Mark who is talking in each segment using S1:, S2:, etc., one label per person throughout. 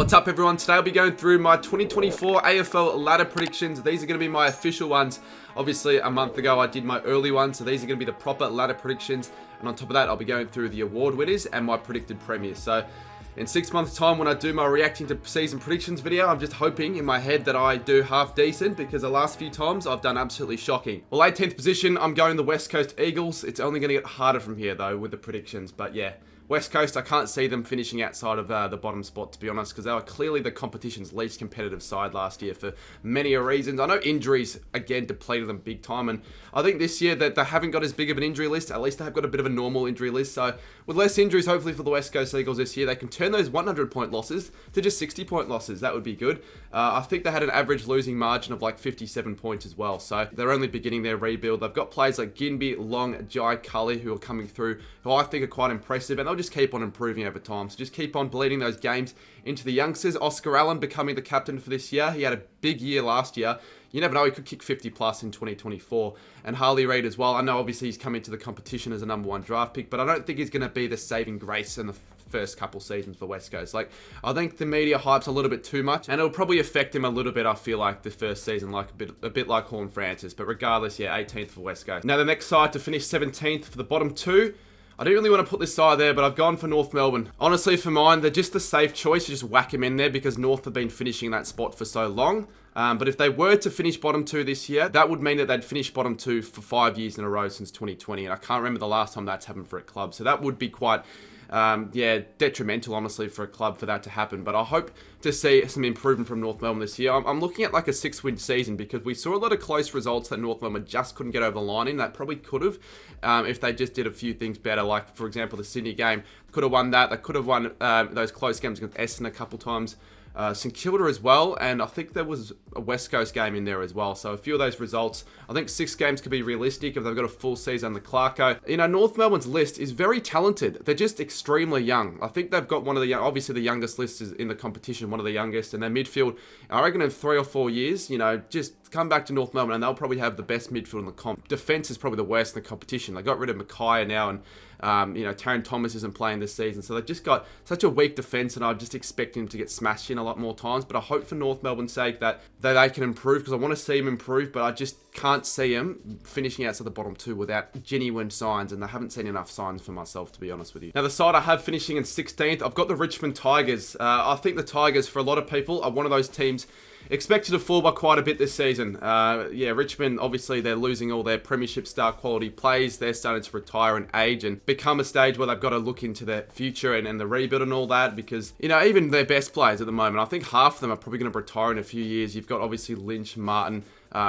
S1: What's up everyone? Today I'll be going through my 2024 AFL Ladder Predictions. These are going to be my official ones. Obviously a month ago I did my early ones, so these are going to be the proper ladder predictions. And on top of that I'll be going through the award winners and my predicted premiers. So in 6 months time when I do my reacting to season predictions video, I'm just hoping in my head that I do half decent, because the last few times I've done absolutely shocking. Well, 18th position, I'm going the West Coast Eagles. It's only going to get harder from here though with the predictions, but yeah. West Coast, I can't see them finishing outside of the bottom spot, to be honest, because they were clearly the competition's least competitive side last year for many reasons. I know injuries, again, depleted them big time, and I think this year that they haven't got as big of an injury list. At least they have got a bit of a normal injury list, so with less injuries, hopefully for the West Coast Eagles this year, they can turn those 100-point losses to just 60-point losses. That would be good. I think they had an average losing margin of like 57 points as well, so they're only beginning their rebuild. They've got players like Ginby, Long, Jai Cully, who are coming through, who I think are quite impressive, and they'll just keep on improving over time. So just keep on bleeding those games into the youngsters. Oscar Allen becoming the captain for this year. He had a big year last year. You never know, he could kick 50 plus in 2024. And Harley Reid as well. I know obviously he's come into the competition as a #1 draft pick, but I don't think he's going to be the saving grace in the first couple seasons for West Coast. Like, I think the media hype's a little bit too much, and it'll probably affect him a little bit, I feel like, the first season, like a bit like Horn Francis. But regardless, yeah, 18th for West Coast. Now the next side to finish 17th for the bottom two. I don't really want to put this side there, but I've gone for North Melbourne. Honestly, for mine, they're just the safe choice. You just whack them in there because North have been finishing that spot for so long. But if they were to finish bottom two this year, that would mean that they'd finish bottom two for 5 years in a row since 2020. And I can't remember the last time that's happened for a club. So that would be quite, detrimental, honestly, for a club for that to happen. But I hope to see some improvement from North Melbourne this year. I'm looking at like a 6-win season, because we saw a lot of close results that North Melbourne just couldn't get over the line in. That probably could have, if they just did a few things better. Like, for example, the Sydney game, could have won that. They could have won those close games against Essendon a couple times. St Kilda as well, and I think there was a West Coast game in there as well. So a few of those results, I think 6 games could be realistic if they've got a full season under Clarko. You know, North Melbourne's list is very talented. They're just extremely young. I think they've got one of the obviously the youngest list is in the competition, one of the youngest, and their midfield, I reckon in 3 or 4 years, you know, just come back to North Melbourne and they'll probably have the best midfield in the comp. Defense is probably the worst in the competition. They got rid of Mackay now, and Taron Thomas isn't playing this season, so they've just got such a weak defense, and I just expect him to get smashed in a lot more times. But I hope for North Melbourne's sake that they can improve, because I want to see him improve, but I just can't see him finishing outside the bottom two without genuine signs, and I haven't seen enough signs for myself, to be honest with you. Now the side I have finishing in 16th, I've got the Richmond Tigers. I think the Tigers, for a lot of people, are one of those teams expected to fall by quite a bit this season. Richmond, obviously, they're losing all their premiership star quality plays. They're starting to retire and age and become a stage where they've got to look into their future and the rebuild and all that, because, you know, even their best players at the moment, I think half of them are probably going to retire in a few years. You've got, obviously, Lynch, Martin,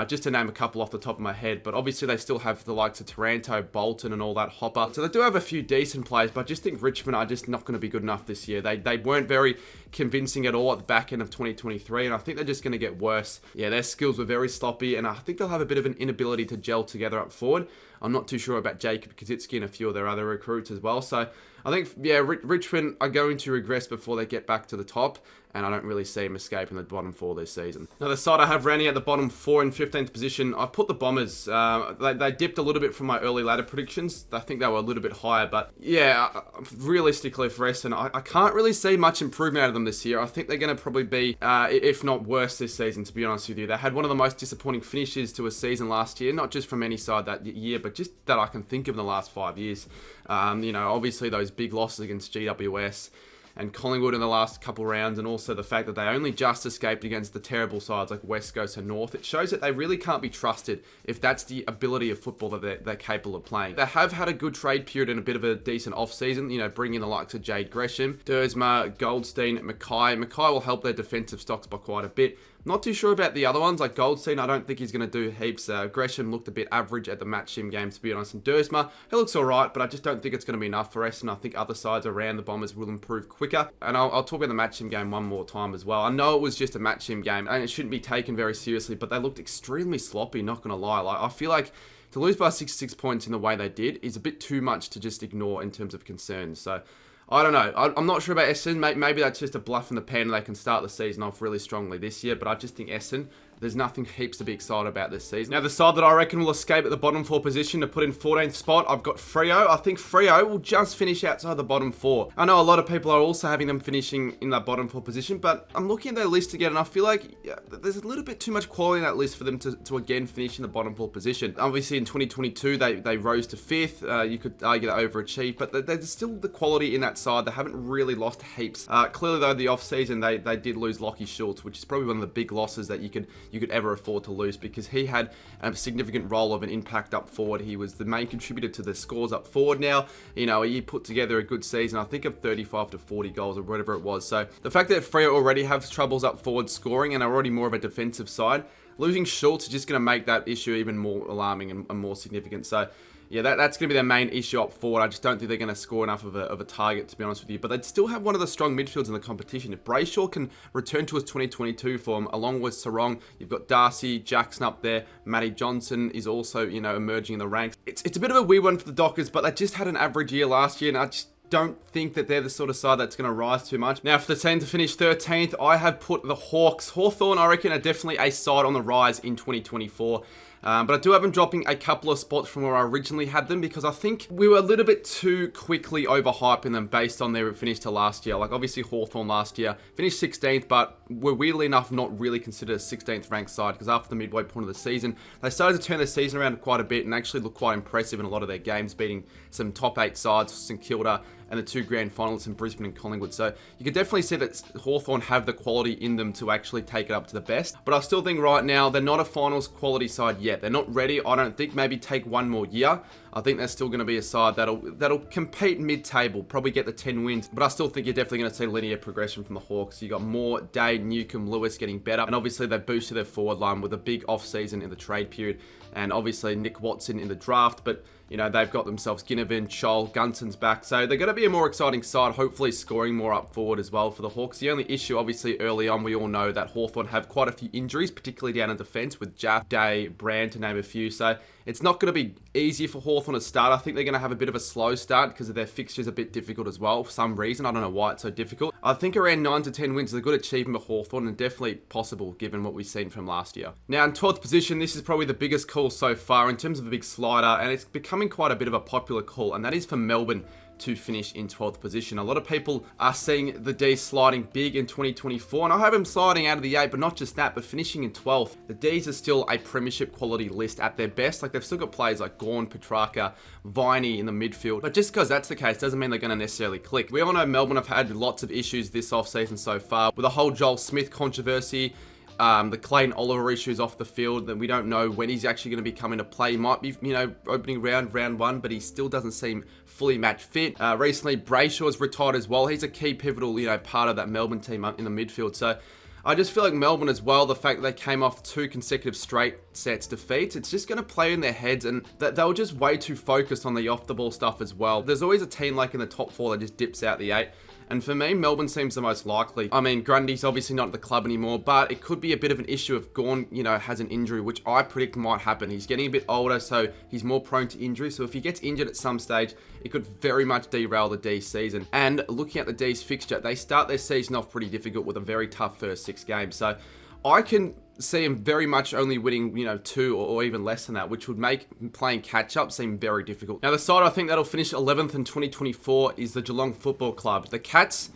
S1: just to name a couple off the top of my head, but obviously they still have the likes of Taranto, Bolton and all that, Hopper. So they do have a few decent players, but I just think Richmond are just not going to be good enough this year. They weren't very convincing at all at the back end of 2023, and I think they're just going to get worse. Yeah, their skills were very sloppy, and I think they'll have a bit of an inability to gel together up forward. I'm not too sure about Jacob Kazitsky and a few of their other recruits as well. So I think, Richmond are going to regress before they get back to the top, and I don't really see them escaping the bottom 4 this season. Now the side I have rounding at the bottom 4 in 15th position, I've put the Bombers. They dipped a little bit from my early ladder predictions. I think they were a little bit higher, but yeah, realistically for Essendon, I can't really see much improvement out of them this year. I think they're going to probably be, if not worse this season, to be honest with you. They had one of the most disappointing finishes to a season last year, not just from any side that year, but just that I can think of in the last 5 years. Obviously those big losses against GWS and Collingwood in the last couple rounds, and also the fact that they only just escaped against the terrible sides like West Coast and North. It shows that they really can't be trusted if that's the ability of football that they're capable of playing. They have had a good trade period and a bit of a decent off-season, bringing in the likes of Jade Gresham, Dersma, Goldstein, Mackay. Mackay will help their defensive stocks by quite a bit. Not too sure about the other ones, like Goldstein, I don't think he's going to do heaps. Gresham looked a bit average at the match sim games, to be honest. And Dersma, he looks alright, but I just don't think it's going to be enough for us, and I think other sides around the Bombers will improve quicker. And I'll talk about the match sim game one more time as well. I know it was just a match sim game, and it shouldn't be taken very seriously, but they looked extremely sloppy, not going to lie. Like, I feel like to lose by 66 points in the way they did is a bit too much to just ignore in terms of concerns. So I don't know. I'm not sure about Essendon. Maybe that's just a bluff in the pan and they can start the season off really strongly this year, but I just think Essendon, there's nothing heaps to be excited about this season. Now, the side that I reckon will escape at the bottom 4 position to put in 14th spot, I've got Freo. I think Freo will just finish outside the bottom 4. I know a lot of people are also having them finishing in that bottom 4 position, but I'm looking at their list again, and I feel like there's a little bit too much quality in that list for them to again finish in the bottom 4 position. Obviously, in 2022, they rose to 5th. You could argue they overachieved, but there's still the quality in that side. They haven't really lost heaps. Clearly, though, the off-season, they did lose Lachie Schultz, which is probably one of the big losses that you could ever afford to lose, because he had a significant role of an impact up forward. He was the main contributor to the scores up forward now. You know, he put together a good season, I think of 35 to 40 goals or whatever it was. So the fact that Freo already have troubles up forward scoring and are already more of a defensive side, losing Schultz is just going to make that issue even more alarming and more significant. So yeah, that's going to be their main issue up forward. I just don't think they're going to score enough of a target, to be honest with you. But they'd still have one of the strong midfields in the competition. If Brayshaw can return to his 2022 form, along with Sarong, you've got Darcy, Jackson up there. Matty Johnson is also, you know, emerging in the ranks. It's a bit of a weird one for the Dockers, but they just had an average year last year, and I just don't think that they're the sort of side that's going to rise too much. Now, for the team to finish 13th, I have put the Hawks. Hawthorn, I reckon, are definitely a side on the rise in 2024. But I do have them dropping a couple of spots from where I originally had them, because I think we were a little bit too quickly overhyping them based on their finish to last year. Like, obviously, Hawthorn last year finished 16th, but were weirdly enough not really considered a 16th ranked side, because after the midway point of the season, they started to turn their season around quite a bit and actually look quite impressive in a lot of their games, beating some top 8 sides, St Kilda, and the 2 grand finalists in Brisbane and Collingwood. So you can definitely see that Hawthorn have the quality in them to actually take it up to the best. But I still think right now they're not a finals quality side yet. They're not ready. I don't think. Maybe take one more year. I think they're still going to be a side that'll compete mid-table, probably get the 10 wins. But I still think you're definitely going to see linear progression from the Hawks. You got Moore, Day, Newcomb, Lewis getting better, and obviously they've boosted their forward line with a big off-season in the trade period, and obviously Nick Watson in the draft. But you know, they've got themselves Ginnivan, Chol, Gunson's back. So they're going to be a more exciting side, hopefully scoring more up forward as well for the Hawks. The only issue, obviously, early on, we all know that Hawthorn have quite a few injuries, particularly down in defence with Jaff, Day, Brand, to name a few. So it's not going to be easy for Hawthorn to start. I think they're going to have a bit of a slow start because of their fixtures a bit difficult as well for some reason. I don't know why it's so difficult. I think around 9 to 10 wins is a good achievement for Hawthorn, and definitely possible given what we've seen from last year. Now, in 12th position, this is probably the biggest call so far in terms of a big slider, and it's becoming quite a bit of a popular call, and that is for Melbourne to finish in 12th position. A lot of people are seeing the D's sliding big in 2024, and I have them sliding out of the 8, but not just that, but finishing in 12th. The D's are still a premiership quality list at their best. Like, they've still got players like Gawn, Petrarca, Viney in the midfield, but just because that's the case doesn't mean they're going to necessarily click. We all know Melbourne have had lots of issues this offseason so far, with the whole Joel Smith controversy, the Clayton Oliver issues off the field, that we don't know when he's actually going to be coming to play. He might be, you know, opening round 1, but he still doesn't seem fully match fit. Recently, Brayshaw's retired as well. He's a key pivotal, you know, part of that Melbourne team in the midfield. So I just feel like Melbourne as well, the fact that they came off 2 consecutive straight sets defeats, it's just going to play in their heads, and that they were just way too focused on the off-the-ball stuff as well. There's always a team like in the top 4 that just dips out the 8. And for me, Melbourne seems the most likely. I mean, Grundy's obviously not at the club anymore, but it could be a bit of an issue if Gawn, you know, has an injury, which I predict might happen. He's getting a bit older, so he's more prone to injury. So if he gets injured at some stage, it could very much derail the D's season. And looking at the D's fixture, they start their season off pretty difficult with a very tough first 6 games. So I can see him very much only winning, you know, 2 or even less than that, which would make playing catch-up seem very difficult. Now, the side I think that'll finish 11th in 2024 is the Geelong Football Club. The Cats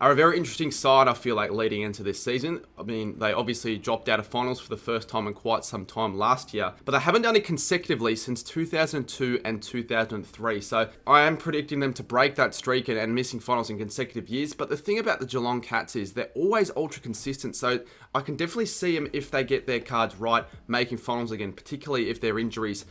S1: are a very interesting side, I feel like, leading into this season. I mean, they obviously dropped out of finals for the first time in quite some time last year, but they haven't done it consecutively since 2002 and 2003. So I am predicting them to break that streak and missing finals in consecutive years. But the thing about the Geelong Cats is they're always ultra consistent. So I can definitely see them, if they get their cards right, making finals again, particularly if their injuries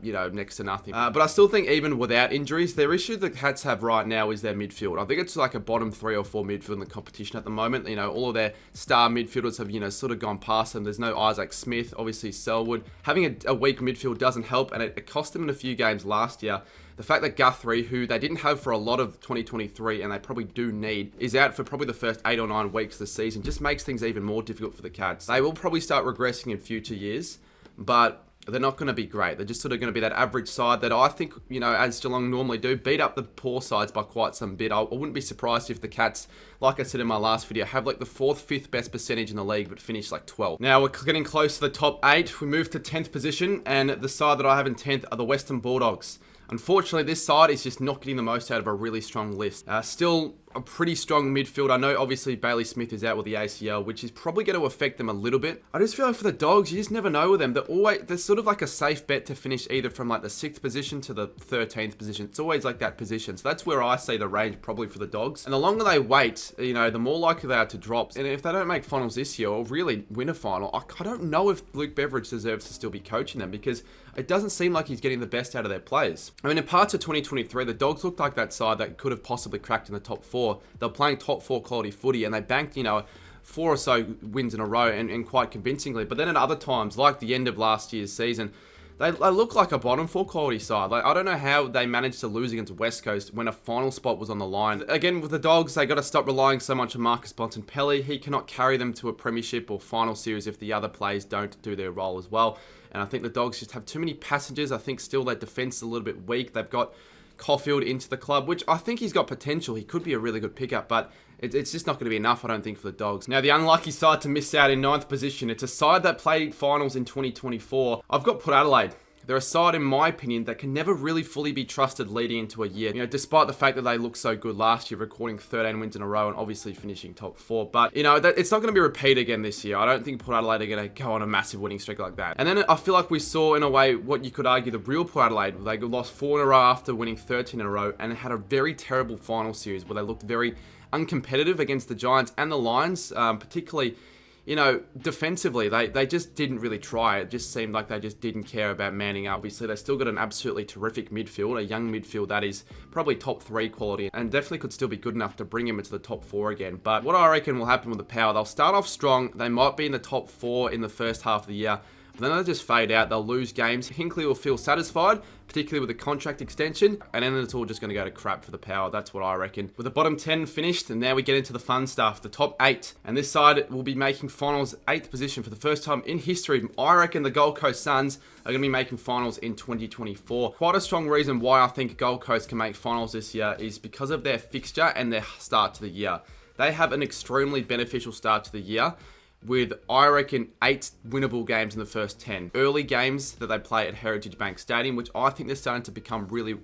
S1: you know, next to nothing. But I still think even without injuries, their issue the Cats have right now is their midfield. I think it's like a bottom 3 or 4 midfield in the competition at the moment. You know, all of their star midfielders have, you know, sort of gone past them. There's no Isaac Smith, obviously Selwood. Having a weak midfield doesn't help, and it cost them in a few games last year. The fact that Guthrie, who they didn't have for a lot of 2023, and they probably do need, is out for probably the first 8 or 9 weeks of the season, just makes things even more difficult for the Cats. They will probably start regressing in future years, but they're not going to be great. They're just sort of going to be that average side that I think, as Geelong normally do, beat up the poor sides by quite some bit. I wouldn't be surprised if the Cats, like I said in my last video, have like the 4th, 5th best percentage in the league, but finish like 12th. Now we're getting close to the top 8. We move to 10th position, and the side that I have in 10th are the Western Bulldogs. Unfortunately, this side is just not getting the most out of a really strong list. Still a pretty strong midfield. I know obviously Bailey Smith is out with the ACL, which is probably going to affect them a little bit. I just feel like for the Dogs, you just never know with them. They're sort of like a safe bet to finish either from like the 6th position to the 13th position. It's always like that position. So that's where I see the range probably for the Dogs. And the longer they wait, the more likely they are to drop. And if they don't make finals this year or really win a final, I don't know if Luke Beveridge deserves to still be coaching them, because it doesn't seem like he's getting the best out of their players. I mean, in parts of 2023, the Dogs looked like that side that could have possibly cracked in the top 4. They were playing top 4 quality footy, and they banked, 4 or so wins in a row and quite convincingly. But then at other times, like the end of last year's season, they look like a bottom 4 quality side. Like, I don't know how they managed to lose against West Coast when a final spot was on the line. Again, with the Dogs, they got to stop relying so much on Marcus Bontempelli. He cannot carry them to a premiership or final series if the other players don't do their role as well. And I think the Dogs just have too many passengers. I think still their defense is a little bit weak. They've got Caulfield into the club, which I think he's got potential. He could be a really good pickup, but it's just not going to be enough, I don't think, for the Dogs. Now, the unlucky side to miss out in 9th position, it's a side that played finals in 2024. I've got Port Adelaide. They're a side, in my opinion, that can never really fully be trusted leading into a year. Despite the fact that they looked so good last year, recording 13 wins in a row and obviously finishing top 4. But, it's not going to be repeated again this year. I don't think Port Adelaide are going to go on a massive winning streak like that. And then I feel like we saw, in a way, what you could argue the real Port Adelaide. They lost 4 in a row after winning 13 in a row and had a very terrible final series where they looked very uncompetitive against the Giants and the Lions, particularly defensively, they just didn't really try. It just seemed like they just didn't care about manning up. Obviously, they still got an absolutely terrific midfield, a young midfield that is probably top 3 quality and definitely could still be good enough to bring him into the top 4 again. But what I reckon will happen with the Power, they'll start off strong. They might be in the top 4 in the first half of the year, but then they'll just fade out. They'll lose games. Hinkley will feel satisfied, particularly with the contract extension, and then it's all just going to go to crap for the Power. That's what I reckon. With the bottom 10 finished, and now we get into the fun stuff, the top 8. And this side will be making finals 8th position for the first time in history. I reckon the Gold Coast Suns are going to be making finals in 2024. Quite a strong reason why I think Gold Coast can make finals this year is because of their fixture and their start to the year. They have an extremely beneficial start to the year, with, I reckon, 8 winnable games in the first 10. Early games that they play at Heritage Bank Stadium, which I think they're starting to become really,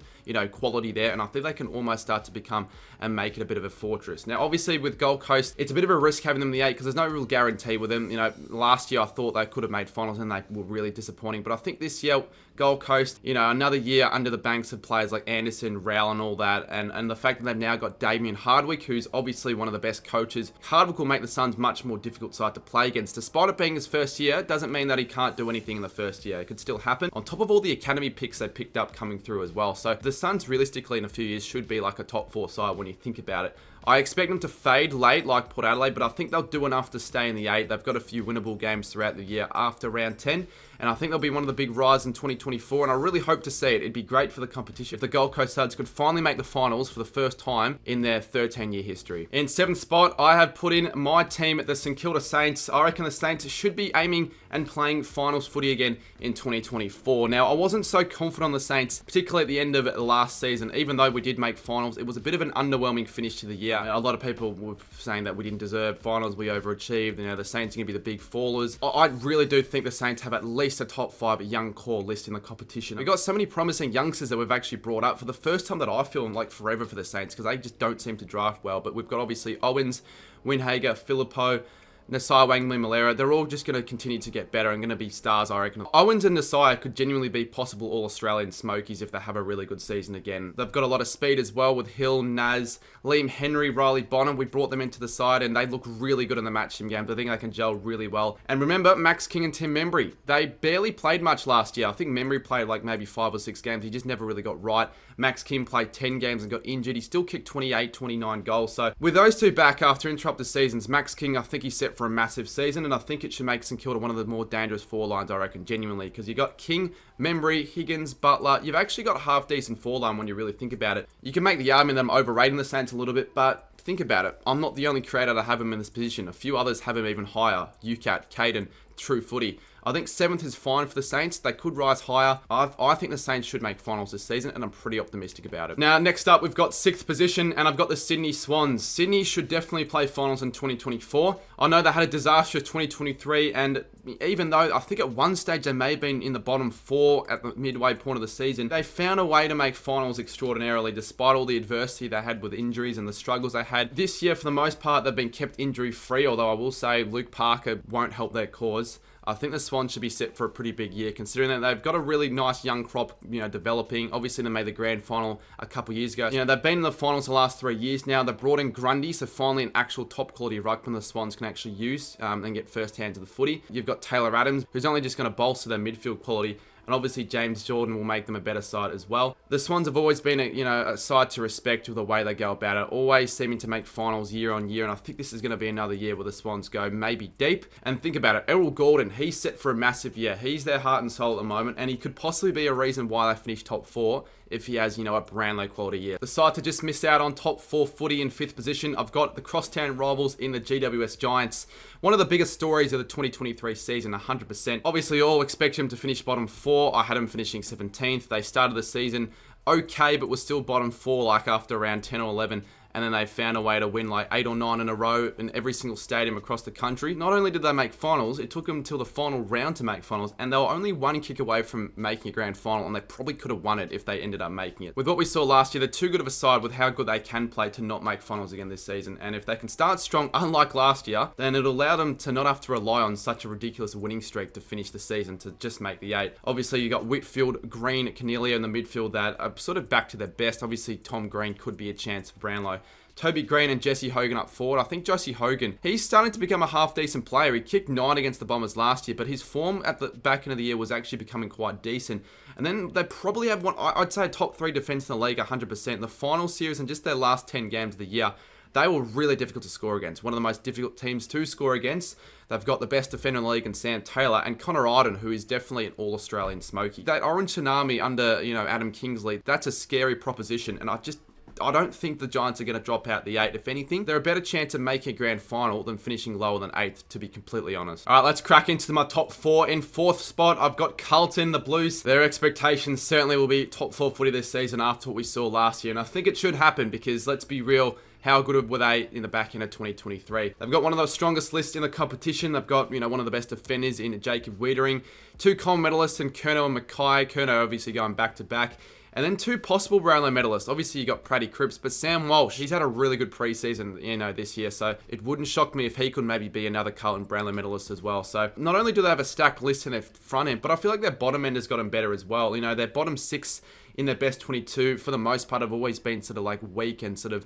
S1: quality there. And I think they can almost start to become and make it a bit of a fortress. Now, obviously, with Gold Coast, it's a bit of a risk having them in the 8 because there's no real guarantee with them. Last year I thought they could have made finals and they were really disappointing. But I think this year, Gold Coast, another year under the banks of players like Anderson, Rowell and all that. And the fact that they've now got Damien Hardwick, who's obviously one of the best coaches. Hardwick will make the Suns much more difficult side to play against. Despite it being his first year, doesn't mean that he can't do anything in the first year. It could still happen. On top of all the academy picks they picked up coming through as well. So the Suns realistically in a few years should be like a top 4 side when you think about it. I expect them to fade late like Port Adelaide, but I think they'll do enough to stay in the 8. They've got a few winnable games throughout the year after round 10, and I think they'll be one of the big rides in 2024, and I really hope to see it. It'd be great for the competition if the Gold Coast Suns could finally make the finals for the first time in their 13-year history. In 7th spot, I have put in my team, the St Kilda Saints. I reckon the Saints should be aiming and playing finals footy again in 2024. Now, I wasn't so confident on the Saints, particularly at the end of last season. Even though we did make finals, it was a bit of an underwhelming finish to the year. A lot of people were saying that we didn't deserve finals, we overachieved, the Saints are going to be the big fallers. I really do think the Saints have at least a top 5 young core list in the competition. We've got so many promising youngsters that we've actually brought up for the first time that I feel like forever for the Saints, because they just don't seem to draft well. But we've got obviously Owens, Winhager, Philippou, Nasai, Wangley, Malera. They're all just going to continue to get better and going to be stars, I reckon. Owens and Nasai could genuinely be possible All-Australian smokies if they have a really good season again. They've got a lot of speed as well with Hill, Naz, Liam Henry, Riley Bonham. We brought them into the side and they look really good in the matchroom games. I think they can gel really well. And remember, Max King and Tim Membry. They barely played much last year. I think Membry played like maybe 5 or 6 games. He just never really got right. Max King played 10 games and got injured. He still kicked 28, 29 goals. So with those two back after interrupted seasons, Max King, I think he's set for a massive season. And I think it should make St Kilda one of the more dangerous 4 lines, I reckon, genuinely. Because you got King, Membry, Higgins, Butler. You've actually got a half-decent 4 line when you really think about it. You can make the argument that I'm overrating the Saints a little bit, but think about it. I'm not the only creator to have him in this position. A few others have him even higher. UCAT, Caden, true footy. I think 7th is fine for the Saints. They could rise higher. I think the Saints should make finals this season, and I'm pretty optimistic about it. Now, next up, we've got 6th position, and I've got the Sydney Swans. Sydney should definitely play finals in 2024. I know they had a disastrous 2023, and even though I think at one stage they may have been in the bottom 4 at the midway point of the season, they found a way to make finals extraordinarily, despite all the adversity they had with injuries and the struggles they had. This year, for the most part, they've been kept injury-free, although I will say Luke Parker won't help their cause. I think the Swans should be set for a pretty big year, considering that they've got a really nice young crop, developing. Obviously, they made the grand final a couple years ago. They've been in the finals the last 3 years now. They've brought in Grundy, so finally an actual top quality ruckman the Swans can actually use and get first hand to the footy. You've got Taylor Adams, who's only just going to bolster their midfield quality. And obviously James Jordan will make them a better side as well. The Swans have always been a side to respect with the way they go about it, always seeming to make finals year on year, and I think this is going to be another year where the Swans go maybe deep. And think about it, Errol Gordon, he's set for a massive year. He's their heart and soul at the moment, and he could possibly be a reason why they finish top 4 if he has, a Brownlow quality year. The side to just miss out on top 4 footy in 5th position, I've got the crosstown rivals in the GWS Giants. One of the biggest stories of the 2023 season, 100%. Obviously, all expect him to finish bottom 4. I had him finishing 17th. They started the season okay, but was still bottom 4 like after around 10 or 11. And then they found a way to win like 8 or 9 in a row in every single stadium across the country. Not only did they make finals, it took them until the final round to make finals, and they were only 1 kick away from making a grand final, and they probably could have won it if they ended up making it. With what we saw last year, they're too good of a side with how good they can play to not make finals again this season, and if they can start strong, unlike last year, then it'll allow them to not have to rely on such a ridiculous winning streak to finish the season, to just make the 8. Obviously, you got Whitfield, Green, Cornelia in the midfield that are sort of back to their best. Obviously, Tom Green could be a chance for Brownlow. Toby Green and Jesse Hogan up forward. I think Jesse Hogan, he's starting to become a half-decent player. He kicked 9 against the Bombers last year, but his form at the back end of the year was actually becoming quite decent. And then they probably have one, I'd say, top 3 defense in the league, 100%. The final series and just their last 10 games of the year, they were really difficult to score against. One of the most difficult teams to score against. They've got the best defender in the league in Sam Taylor, and Connor Iden, who is definitely an all-Australian smoky. That Orange Tsunami under, Adam Kingsley, that's a scary proposition, and I don't think the Giants are going to drop out the 8. If anything, they're a better chance of making a grand final than finishing lower than 8th, to be completely honest. All right, let's crack into my top 4. In 4th spot, I've got Carlton, the Blues. Their expectations certainly will be top 4 footy this season after what we saw last year. And I think it should happen because, let's be real, how good were they in the back end of 2023? They've got one of the strongest lists in the competition. They've got, one of the best defenders in Jacob Wiedering, 2 Coleman medalists in Curnow and Mackay. Curnow obviously going back to back. And then 2 possible Brownlow medalists. Obviously, you got Praddy Cripps, but Sam Walsh, he's had a really good preseason, this year. So it wouldn't shock me if he could maybe be another Carlton Brownlow medalist as well. So not only do they have a stacked list in their front end, but I feel like their bottom end has gotten better as well. Their bottom 6 in their best 22, for the most part, have always been sort of like weak and sort of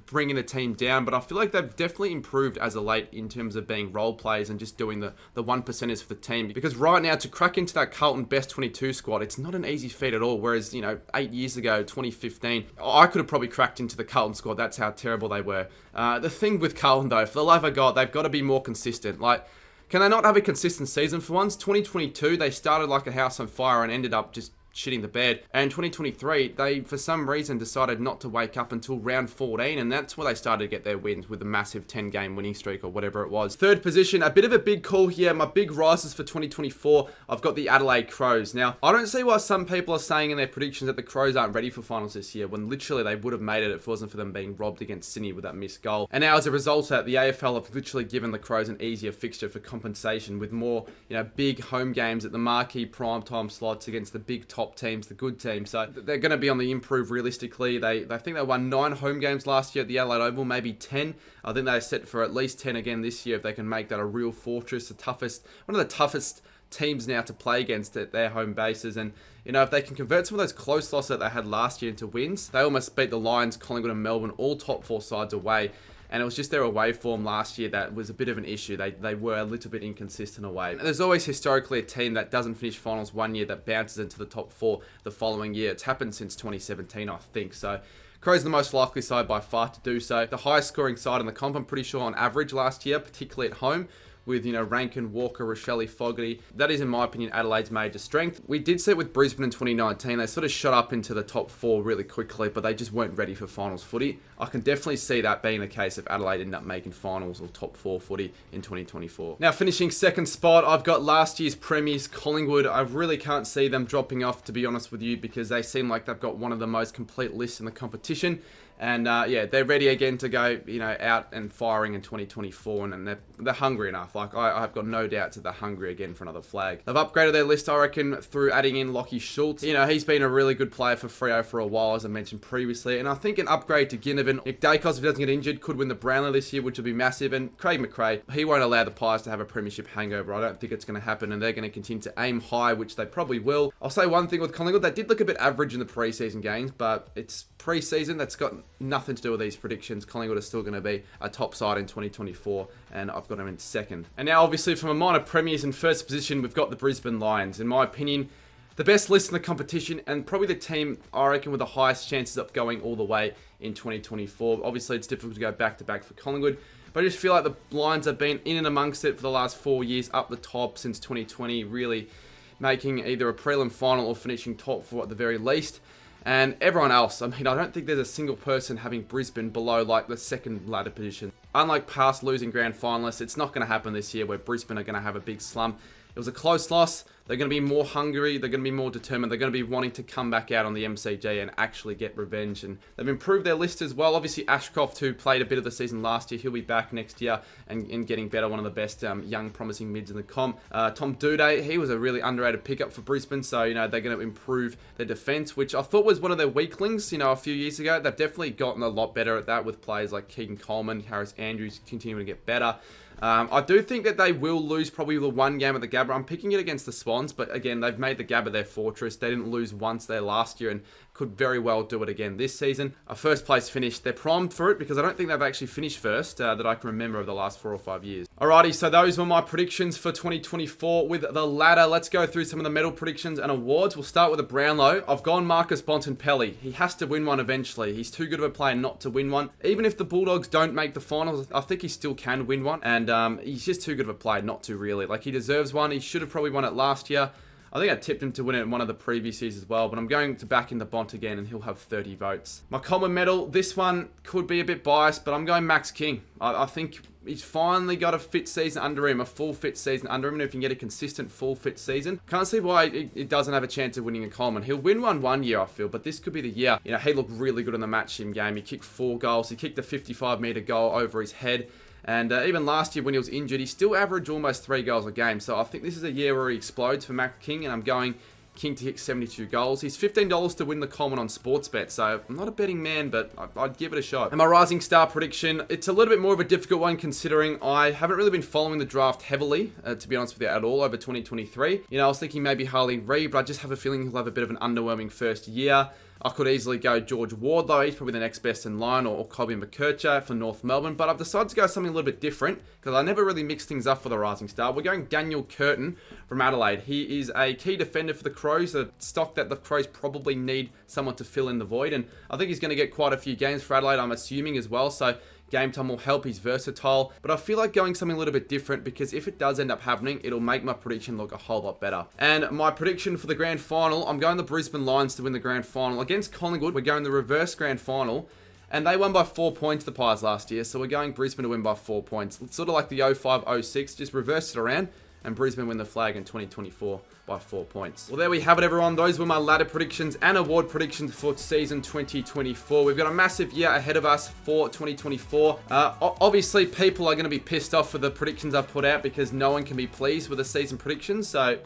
S1: bringing the team down. But I feel like they've definitely improved as of late in terms of being role players and just doing the 1%ers for the team. Because right now, to crack into that Carlton best 22 squad, it's not an easy feat at all. Whereas, 8 years ago, 2015, I could have probably cracked into the Carlton squad. That's how terrible they were. The thing with Carlton, though, for the love of God, they've got to be more consistent. Can they not have a consistent season for once? 2022, they started like a house on fire and ended up just shitting the bed. And 2023, they, for some reason, decided not to wake up until round 14, and that's where they started to get their wins with a massive 10-game winning streak or whatever it was. 3rd position, a bit of a big call here. My big rises for 2024, I've got the Adelaide Crows. Now, I don't see why some people are saying in their predictions that the Crows aren't ready for finals this year, when literally they would have made it if it wasn't for them being robbed against Sydney with that missed goal. And now, as a result of that, the AFL have literally given the Crows an easier fixture for compensation with more, big home games at the marquee primetime slots against the big top teams, the good teams. So they're going to be on the improve realistically. They think they won 9 home games last year at the Adelaide Oval, maybe 10. I think they're set for at least 10 again this year if they can make that a real fortress, one of the toughest teams now to play against at their home bases. And, if they can convert some of those close losses that they had last year into wins, they almost beat the Lions, Collingwood and Melbourne, all top 4 sides away. And it was just their away form last year that was a bit of an issue. They were a little bit inconsistent away. And there's always historically a team that doesn't finish finals one year that bounces into the top 4 the following year. It's happened since 2017, I think. So Crows are the most likely side by far to do so. The highest scoring side in the comp, I'm pretty sure, on average last year, particularly at home, with, Rankin, Walker, Rochelle, Fogarty. That is, in my opinion, Adelaide's major strength. We did see it with Brisbane in 2019. They sort of shot up into the top 4 really quickly, but they just weren't ready for finals footy. I can definitely see that being the case if Adelaide end up making finals or top 4 footy in 2024. Now, finishing second spot, I've got last year's premiers, Collingwood. I really can't see them dropping off, to be honest with you, because they seem like they've got one of the most complete lists in the competition. And yeah, they're ready again to go, out and firing in 2024, and they're hungry enough. Like, I've got no doubts that they're hungry again for another flag. They've upgraded their list, I reckon, through adding in Lachie Schultz. He's been a really good player for Freo for a while, as I mentioned previously, and I think an upgrade to Ginnivan. Nick Dacos, if he doesn't get injured, could win the Brownlow this year, which would be massive, and Craig McRae, he won't allow the Pies to have a premiership hangover. I don't think it's going to happen, and they're going to continue to aim high, which they probably will. I'll say one thing with Collingwood, they did look a bit average in the preseason games, but it's preseason. That's got nothing to do with these predictions. Collingwood are still going to be a top side in 2024, and I've got them in second. And now, obviously, from a minor premiers in first position, we've got the Brisbane Lions. In my opinion, the best list in the competition, and probably the team, I reckon, with the highest chances of going all the way in 2024. Obviously, it's difficult to go back-to-back for Collingwood, but I just feel like the Lions have been in and amongst it for the last 4 years, up the top since 2020, really making either a prelim final or finishing top 4 at the very least. And everyone else, I don't think there's a single person having Brisbane below like the second ladder position. Unlike past losing grand finalists, it's not going to happen this year where Brisbane are going to have a big slump. It was a close loss. They're going to be more hungry. They're going to be more determined. They're going to be wanting to come back out on the MCG and actually get revenge. And they've improved their list as well. Obviously, Ashcroft, who played a bit of the season last year, he'll be back next year and getting better. One of the best young, promising mids in the comp. Tom Doedee, he was a really underrated pickup for Brisbane. So, they're going to improve their defence, which I thought was one of their weaklings, a few years ago. They've definitely gotten a lot better at that with players like Keegan Coleman, Harris Andrews continuing to get better. I do think that they will lose probably the one game at the Gabba. I'm picking it against the Swans, but again, they've made the Gabba their fortress. They didn't lose once there last year and could very well do it again this season. A first place finish. They're primed for it because I don't think they've actually finished first that I can remember of the last 4 or 5 years. Alrighty, so those were my predictions for 2024 with the ladder. Let's go through some of the medal predictions and awards. We'll start with the Brownlow. I've gone Marcus Bontempelli. He has to win one eventually. He's too good of a player not to win one. Even if the Bulldogs don't make the finals, I think he still can win one. And he's just too good of a player not to, really. Like, he deserves one. He should have probably won it last year. I think I tipped him to win it in one of the previous years as well, but I'm going to back in the Bont again, and he'll have 30 votes. My common medal, this one could be a bit biased, but I'm going Max King. I think he's finally got a fit season under him, a full fit season under him, and if he can get a consistent full fit season, can't see why it doesn't have a chance of winning a Coleman. He'll win one year, I feel, but this could be the year. He looked really good in the match sim game. He kicked 4 goals. He kicked a 55-metre goal over his head. And even last year when he was injured, he still averaged almost 3 goals a game. So I think this is a year where he explodes for Max King, and I'm going King to hit 72 goals. He's $15 to win the Coleman on Sportsbet, so I'm not a betting man, but I'd give it a shot. And my Rising Star prediction, it's a little bit more of a difficult one considering I haven't really been following the draft heavily, to be honest with you, at all over 2023. I was thinking maybe Harley Reid, but I just have a feeling he'll have a bit of an underwhelming first year. I could easily go George Ward, though. He's probably the next best in line, or Colby McKercher for North Melbourne. But I've decided to go something a little bit different because I never really mix things up for the Rising Star. We're going Daniel Curtin from Adelaide. He is a key defender for the Crows, a stock that the Crows probably need someone to fill in the void. And I think he's going to get quite a few games for Adelaide, I'm assuming, as well. So game time will help. He's versatile, but I feel like going something a little bit different because if it does end up happening, it'll make my prediction look a whole lot better. And my prediction for the grand final, I'm going the Brisbane Lions to win the grand final against Collingwood. We're going the reverse grand final, and they won by 4 points, the Pies, last year, so we're going Brisbane to win by 4 points. It's sort of like the 05-06, just reverse it around, and Brisbane win the flag in 2024 by 4 points. Well, there we have it, everyone. Those were my ladder predictions and award predictions for season 2024. We've got a massive year ahead of us for 2024. Obviously, people are going to be pissed off with the predictions I've put out because no one can be pleased with the season predictions. So,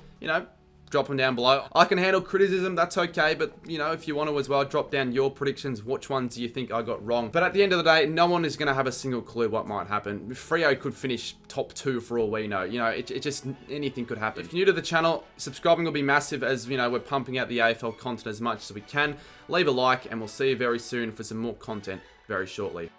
S1: drop them down below. I can handle criticism, that's okay, but if you want to as well, drop down your predictions. Which ones do you think I got wrong? But at the end of the day, no one is going to have a single clue what might happen. Freo could finish top 2 for all we know. It just, anything could happen. If you're new to the channel, subscribing will be massive as, we're pumping out the AFL content as much as we can. Leave a like, and we'll see you very soon for some more content very shortly.